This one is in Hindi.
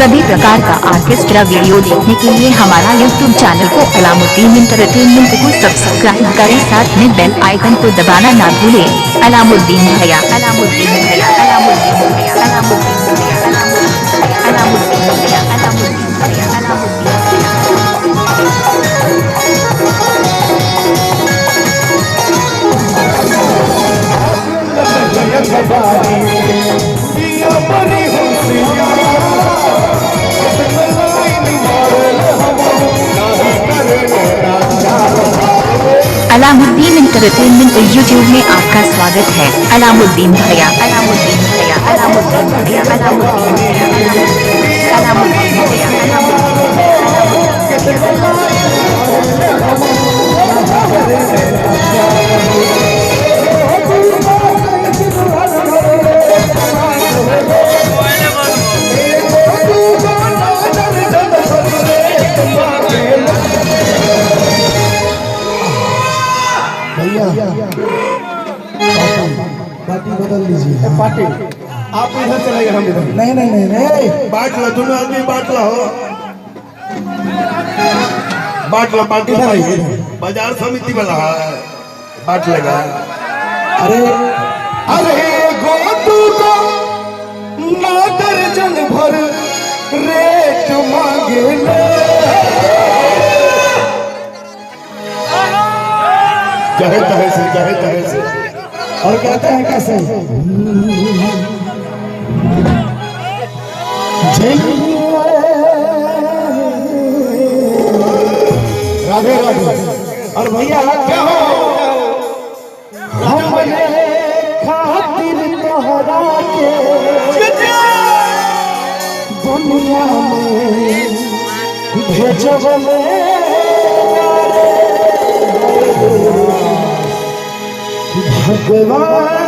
सभी प्रकार का ऑर्केस्ट्रा वीडियो देखने के लिए हमारा यूट्यूब चैनल को अलामुद्दीन एंटरटेनमेंट को सब्सक्राइब करें, साथ में बेल आइकन को दबाना ना भूलें। अलामुद्दीन भैया, अलामुद्दीन भैया, अलामुद्दीन भैया, अलामुद्दीन भैया, अलामुद्दीन भैया, अलामुद्दीन भैया, अलामुद्दीन अलामुद्दीन एंटरटेनमेंट यूट्यूब में आपका स्वागत है। अलामुद्दीन भैया, अलामुद्दीन भैया, अलामुद्दीन भैया, अलामुद्दीन भैया, अलामुद्दीन भैया, पार्टी बदल लीजिए। पार्टी आप इधर चले गए, हम इधर। नहीं नहीं नहीं नहीं, बांट लो, दोनों आदमी बांट लो, बांट लो। पार्टी बाजार समिति वाला है, बांट लेगा। अरे अरे गोतू को ना दर्जन भर रेट मांगे ले, चाहे चाहे से, चाहे चाहे से। और कहते हैं कैसे, राधे राधे। और भैया क्या हो, हमने खातिर तोहरा के दुनिया में भेजवले भगवान।